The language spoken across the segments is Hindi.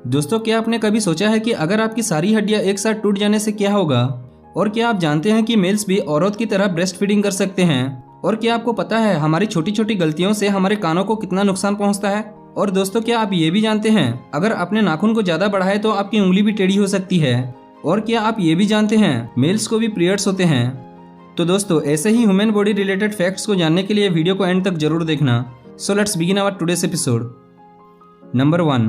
दोस्तों, क्या आपने कभी सोचा है कि अगर आपकी सारी हड्डियां एक साथ टूट जाने से क्या होगा? और क्या आप जानते हैं कि मेल्स भी औरत की तरह ब्रेस्ट फीडिंग कर सकते हैं? और क्या आपको पता है हमारी छोटी छोटी गलतियों से हमारे कानों को कितना नुकसान पहुंचता है? और दोस्तों, क्या आप ये भी जानते हैं अगर आपने नाखून को ज्यादा बढ़ाया तो आपकी उंगली भी टेढ़ी हो सकती है? और क्या आप ये भी जानते हैं मेल्स को भी पीरियड्स होते हैं? तो दोस्तों, ऐसे ही ह्यूमन बॉडी रिलेटेड फैक्ट्स को जानने के लिए वीडियो को एंड तक जरूर देखना। So let's begin our today's episode. Number 1।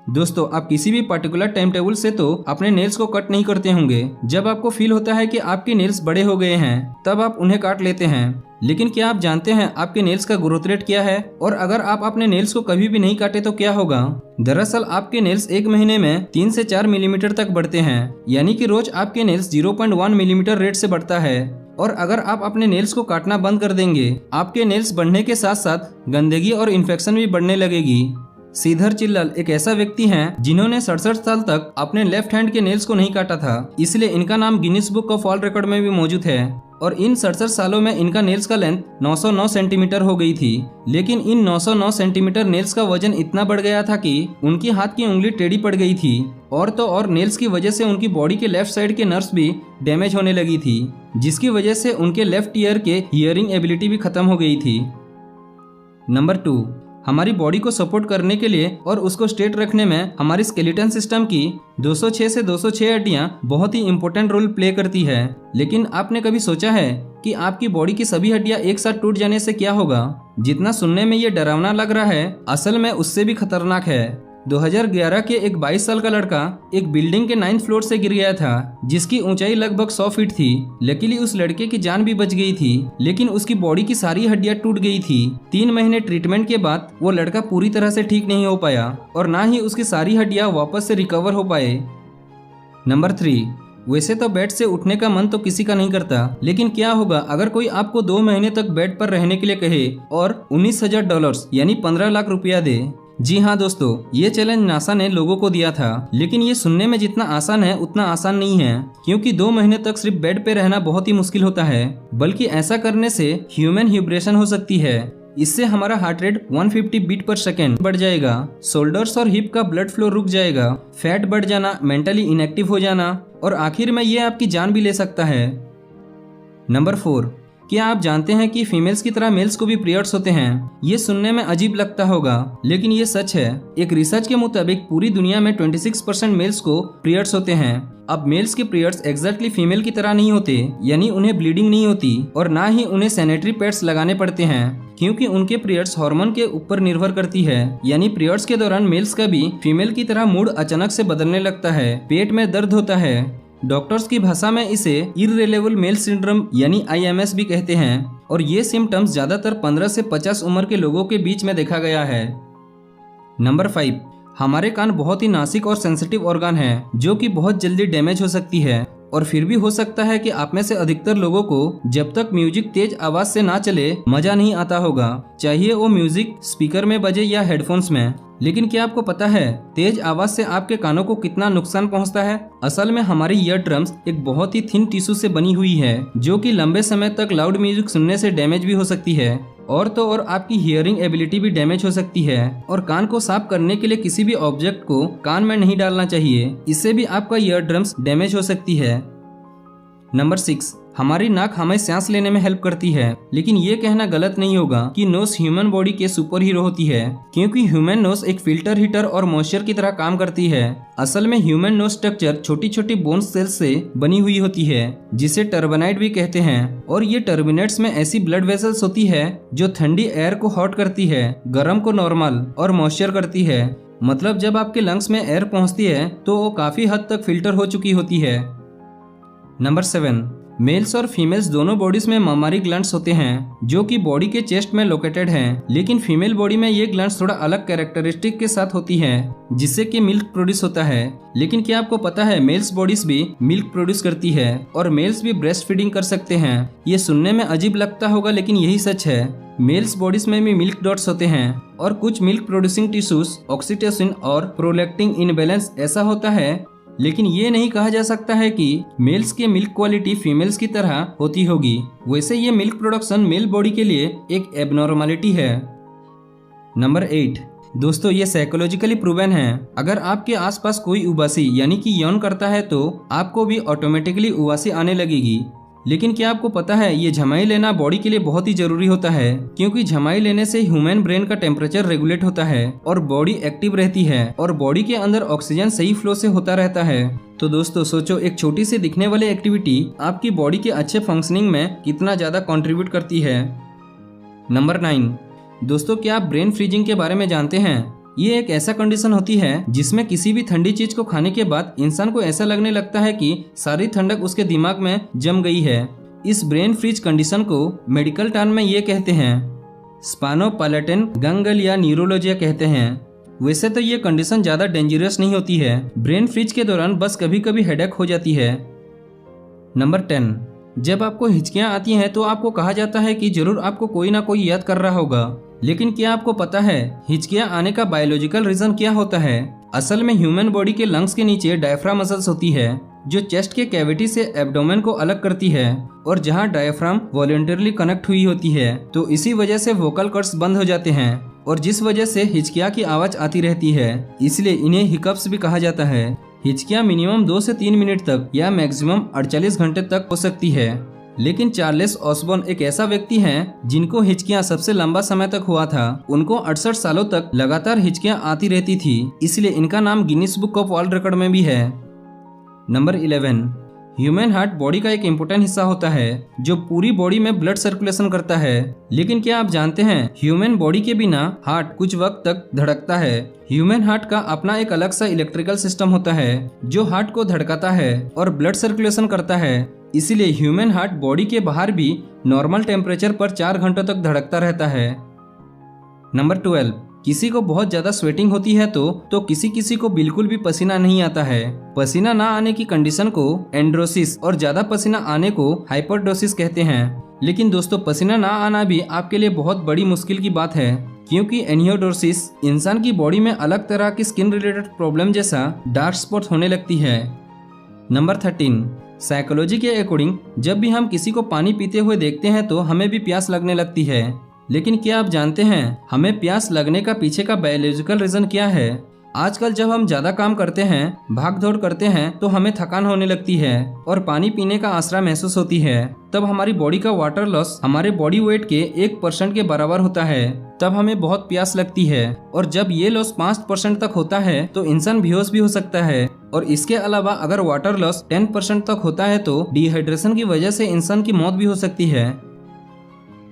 दोस्तों, आप किसी भी पर्टिकुलर टाइम टेबल से तो अपने नेल्स को कट नहीं करते होंगे। जब आपको फील होता है कि आपके नेल्स बड़े हो गए हैं तब आप उन्हें काट लेते हैं। लेकिन क्या आप जानते हैं आपके नेल्स का ग्रोथ रेट क्या है? और अगर आप अपने नेल्स को कभी भी नहीं काटे तो क्या होगा? दरअसल आपके नेल्स एक महीने में 3 से 4 मिलीमीटर तक बढ़ते हैं, यानी कि रोज आपके नेल्स 0.1 मिलीमीटर रेट से बढ़ता है। और अगर आप अपने नेल्स को काटना बंद कर देंगे, आपके नेल्स बढ़ने के साथ साथ गंदगी और इन्फेक्शन भी बढ़ने लगेगी। श्रीधर चिल्लल एक ऐसा व्यक्ति हैं जिन्होंने 67 साल तक अपने लेफ्ट हैंड के नेल्स को नहीं काटा था, इसलिए इनका नाम Guinness book of world record में भी मौजूद है। और इन 67 सालों में इनका नेल्स का लेंथ 909 सेंटीमीटर हो गई थी। लेकिन इन 909 सेंटीमीटर नेल्स का वजन इतना बढ़ गया था कि उनकी हाथ की उंगली टेढ़ी पड़ गई थी। और तो और नेल्स की वजह से उनकी बॉडी के लेफ्ट साइड के नर्व्स भी डैमेज होने लगी थी, जिसकी वजह से उनके लेफ्ट ईयर के हियरिंग एबिलिटी भी खत्म हो गई थी। नंबर 2। हमारी बॉडी को सपोर्ट करने के लिए और उसको स्ट्रेट रखने में हमारी स्केलेटन सिस्टम की 206 से 206 हड्डियां बहुत ही इंपॉर्टेंट रोल प्ले करती है। लेकिन आपने कभी सोचा है कि आपकी बॉडी की सभी हड्डियां एक साथ टूट जाने से क्या होगा? जितना सुनने में ये डरावना लग रहा है, असल में उससे भी खतरनाक है। 2011 के एक 22 साल का लड़का एक बिल्डिंग के 9th फ्लोर से गिर गया था, जिसकी ऊंचाई लगभग 100 फीट थी। लकीली उस लड़के की जान भी बच गई थी, लेकिन उसकी बॉडी की सारी हड्डियां टूट गई थी। 3 महीने ट्रीटमेंट के बाद वो लड़का पूरी तरह से ठीक नहीं हो पाया और ना ही उसकी सारी हड्डियां वापस से रिकवर हो पाए। नंबर 3। वैसे तो बेड से उठने का मन तो किसी का नहीं करता, लेकिन क्या होगा अगर कोई आपको 2 महीने तक बेड पर रहने के लिए कहे और $19,000 यानी 15 लाख रुपया दे? जी हाँ दोस्तों, ये चैलेंज नासा ने लोगों को दिया था। लेकिन ये सुनने में जितना आसान है उतना आसान नहीं है, क्योंकि 2 महीने तक सिर्फ बेड पे रहना बहुत ही मुश्किल होता है। बल्कि ऐसा करने से ह्यूमन ह्यूब्रेशन हो सकती है। इससे हमारा हार्ट रेट 150 बीट पर सेकेंड बढ़ जाएगा, शोल्डर्स और हिप का ब्लड फ्लो रुक जाएगा, फैट बढ़ जाना, मेंटली इनएक्टिव हो जाना और आखिर में ये आपकी जान भी ले सकता है। नंबर 4। क्या आप जानते हैं कि फीमेल्स की तरह मेल्स को भी पीरियड्स होते हैं? ये सुनने में अजीब लगता होगा, लेकिन ये सच है। एक रिसर्च के मुताबिक पूरी दुनिया में 26% मेल्स को पीरियड्स होते हैं। अब मेल्स के पीरियड्स एग्जैक्टली फीमेल की तरह नहीं होते, यानी उन्हें ब्लीडिंग नहीं होती और ना ही उन्हें सैनिटरी पैड्स लगाने पड़ते हैं, क्योंकि उनके पीरियड्स हार्मोन के ऊपर निर्भर करती है। यानी पीरियड्स के दौरान मेल्स का भी फीमेल की तरह मूड अचानक से बदलने लगता है, पेट में दर्द होता है। डॉक्टर्स की भाषा में इसे इररेलेबल मेल सिंड्रोम यानी IMS भी कहते हैं। और ये सिम्टम्स ज्यादातर 15 से 50 उम्र के लोगों के बीच में देखा गया है। नंबर 5। हमारे कान बहुत ही नाजुक और सेंसिटिव ऑर्गन है, जो कि बहुत जल्दी डैमेज हो सकती है। और फिर भी हो सकता है कि आप में से अधिकतर लोगों को जब तक म्यूजिक तेज आवाज से ना चले मजा नहीं आता होगा, चाहिए वो म्यूजिक स्पीकर में बजे या हेडफोन्स में। लेकिन क्या आपको पता है तेज आवाज से आपके कानों को कितना नुकसान पहुंचता है? असल में हमारी ईयर ड्रम्स एक बहुत ही थिन टिश्यू से बनी हुई है, जो कि लंबे समय तक लाउड म्यूजिक सुनने से डैमेज भी हो सकती है। और तो और आपकी हियरिंग एबिलिटी भी डैमेज हो सकती है। और कान को साफ करने के लिए किसी भी ऑब्जेक्ट को कान में नहीं डालना चाहिए, इससे भी आपका ईयर ड्रम्स डैमेज हो सकती है। नंबर 6। हमारी नाक हमें सांस लेने में हेल्प करती है, लेकिन ये कहना गलत नहीं होगा कि नोज ह्यूमन बॉडी के सुपर हीरो होती है, क्योंकि ह्यूमन नोज एक फिल्टर, हीटर और मॉइस्चर की तरह काम करती है। असल में ह्यूमन नोज स्ट्रक्चर छोटी छोटी बोन सेल्स से बनी हुई होती है, जिसे टर्बिनाइट भी कहते हैं। और ये टर्बिनेट्स में ऐसी ब्लड वेसल्स होती है जो ठंडी एयर को हॉट करती है, गर्म को नॉर्मल और मॉइस्चर करती है। मतलब जब आपके लंग्स में एयर पहुंचती है तो वो काफी हद तक फिल्टर हो चुकी होती है। नंबर 7। मेल्स और फीमेल्स दोनों बॉडीज में ममारी ग्लैंड्स होते हैं, जो कि बॉडी के चेस्ट में लोकेटेड हैं। लेकिन फीमेल बॉडी में ये ग्लैंड्स थोड़ा अलग कैरेक्टरिस्टिक के साथ होती है, जिससे कि मिल्क प्रोड्यूस होता है। लेकिन क्या आपको पता है मेल्स बॉडीज भी मिल्क प्रोड्यूस करती है और मेल्स भी ब्रेस्ट फीडिंग कर सकते हैं? ये सुनने में अजीब लगता होगा, लेकिन यही सच है। मेल्स बॉडीज में भी मिल्क डॉट्स होते हैं और कुछ मिल्क प्रोड्यूसिंग टिश्यूज ऑक्सीटोसिन और प्रोलैक्टिन इनबैलेंस ऐसा होता है। लेकिन ये नहीं कहा जा सकता है कि मेल्स के मिल्क क्वालिटी फीमेल्स की तरह होती होगी। वैसे ये मिल्क प्रोडक्शन मेल बॉडी के लिए एक एबनॉर्मलिटी है। नंबर 8। दोस्तों ये साइकोलॉजिकली प्रूवन है। अगर आपके आसपास कोई उबासी यानी कि यौन करता है तो आपको भी ऑटोमेटिकली उबासी आने लगेगी। लेकिन क्या आपको पता है ये झमाई लेना बॉडी के लिए बहुत ही जरूरी होता है, क्योंकि झमाई लेने से ह्यूमन ब्रेन का टेम्परेचर रेगुलेट होता है और बॉडी एक्टिव रहती है और बॉडी के अंदर ऑक्सीजन सही फ्लो से होता रहता है। तो दोस्तों सोचो, एक छोटी सी दिखने वाली एक्टिविटी आपकी बॉडी के अच्छे फंक्शनिंग में कितना ज्यादा कंट्रीब्यूट करती है। नंबर 9, दोस्तों क्या आप ब्रेन फ्रीजिंग के बारे में जानते हैं? ये एक ऐसा कंडीशन होती है जिसमें किसी भी ठंडी चीज को खाने के बाद इंसान को ऐसा लगने लगता है कि सारी ठंडक उसके दिमाग में जम गई है। इस ब्रेन फ्रीज कंडीशन को मेडिकल टर्म में ये कहते हैं स्पानोपालेटन गंगलिया न्यूरोलॉजिया कहते हैं। वैसे तो ये कंडीशन ज्यादा डेंजरस नहीं होती है, ब्रेन फ्रीज के दौरान बस कभी कभी हेडेक हो जाती है। नंबर 10, जब आपको हिचकियां आती हैं तो आपको कहा जाता है कि जरूर आपको कोई ना कोई याद कर रहा होगा। लेकिन क्या आपको पता है हिचकियां आने का बायोलॉजिकल रीजन क्या होता है? असल में ह्यूमन बॉडी के लंग्स के नीचे डायफ्राम मसल्स होती है जो चेस्ट के कैविटी से एब्डोमेन को अलग करती है और जहां डायफ्राम वॉलंटरली कनेक्ट हुई होती है, तो इसी वजह से वोकल कॉर्ड्स बंद हो जाते हैं और जिस वजह से हिचकियां की आवाज आती रहती है, इसलिए इन्हें हिकअप्स भी कहा जाता है। हिचकियां मिनिमम 2 से 3 मिनट तक या मैक्सिमम 48 घंटे तक हो सकती है। लेकिन चार्ल्स ऑसबॉर्न एक ऐसा व्यक्ति हैं जिनको हिचकियां सबसे लंबा समय तक हुआ था। उनको 68 सालों तक लगातार हिचकियां आती रहती थी, इसलिए इनका नाम Guinness book of world record में भी है। नंबर 11, ह्यूमन हार्ट बॉडी का एक इम्पोर्टेंट हिस्सा होता है जो पूरी बॉडी में ब्लड सर्कुलेशन करता है। लेकिन क्या आप जानते हैं ह्यूमन बॉडी के बिना हार्ट कुछ वक्त तक धड़कता है। ह्यूमन हार्ट का अपना एक अलग सा इलेक्ट्रिकल सिस्टम होता है जो हार्ट को धड़काता है और ब्लड सर्कुलेशन करता है। इसीलिए ह्यूमन हार्ट बॉडी के बाहर भी नॉर्मल टेम्परेचर पर 4 घंटों तक धड़कता रहता है। नंबर 12, किसी को बहुत ज्यादा स्वेटिंग होती है तो किसी को बिल्कुल भी पसीना नहीं आता है। पसीना ना आने की कंडीशन को एंड्रोसिस और ज्यादा पसीना आने को हाइपरडोसिस कहते हैं। लेकिन दोस्तों पसीना ना आना भी आपके लिए बहुत बड़ी मुश्किल की बात है, क्योंकि एनियोडोसिस इंसान की बॉडी में अलग तरह की स्किन रिलेटेड प्रॉब्लम जैसा डार्क स्पॉट होने लगती है। नंबर 13, साइकोलॉजी के अकॉर्डिंग जब भी हम किसी को पानी पीते हुए देखते हैं तो हमें भी प्यास लगने लगती है। लेकिन क्या आप जानते हैं हमें प्यास लगने का पीछे का बायोलॉजिकल रीजन क्या है? आजकल जब हम ज्यादा काम करते हैं, भाग दौड़ करते हैं, तो हमें थकान होने लगती है और पानी पीने का आसरा महसूस होती है। तब हमारी बॉडी का वाटर लॉस हमारे बॉडी वेट के 1% के बराबर होता है। तब हमें बहुत प्यास लगती है और जब ये लॉस 5% तक होता है तो इंसान बेहोश भी हो सकता है। और इसके अलावा अगर वाटर लॉस 10% तक होता है तो डिहाइड्रेशन की वजह से इंसान की मौत भी हो सकती है।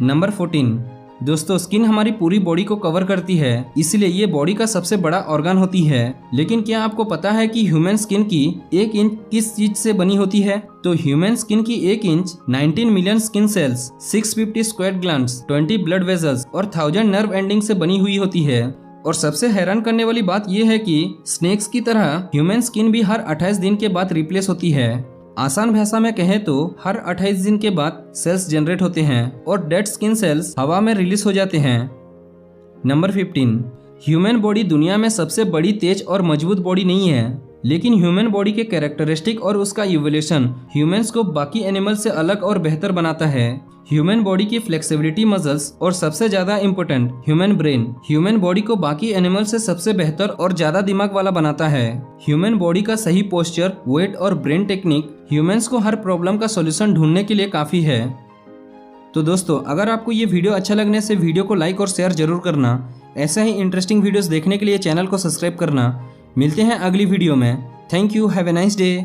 नंबर 14, दोस्तों स्किन हमारी पूरी बॉडी को कवर करती है, इसलिए ये बॉडी का सबसे बड़ा ऑर्गन होती है। लेकिन क्या आपको पता है कि ह्यूमन स्किन की 1 इंच किस चीज से बनी होती है? तो ह्यूमन स्किन की 1 inch 19 million skin cells, 650 square glands, 20 blood vessels और 1000 नर्व एंडिंग से बनी हुई होती है। और सबसे हैरान करने वाली बात यह है कि स्नेक्स की तरह ह्यूमन स्किन भी हर 28 दिन के बाद रिप्लेस होती है। आसान भाषा में कहें तो हर 28 दिन के बाद सेल्स जनरेट होते हैं और डेड स्किन सेल्स हवा में रिलीज हो जाते हैं। नंबर 15, ह्यूमन बॉडी दुनिया में सबसे बड़ी, तेज और मजबूत बॉडी नहीं है, लेकिन ह्यूमन बॉडी के कैरेक्टरिस्टिक और उसका इवोल्यूशन ह्यूमंस को बाकी एनिमल से अलग और बेहतर बनाता है। ह्यूमन बॉडी की फ्लेक्सिबिलिटी मसल्स और सबसे ज्यादा important human brain human body को बाकी एनिमल से सबसे बेहतर और ज्यादा दिमाग वाला बनाता है। ह्यूमन बॉडी का सही पोस्चर, वेट और ब्रेन टेक्निक ह्यूमंस को हर प्रॉब्लम का सॉल्यूशन ढूंढने के लिए काफी है। तो दोस्तों अगर आपको ये वीडियो अच्छा लगने से वीडियो को लाइक और शेयर जरूर करना। ऐसा ही इंटरेस्टिंग वीडियोस देखने के लिए चैनल को सब्सक्राइब करना। मिलते हैं अगली वीडियो में। Thank you, have a nice day.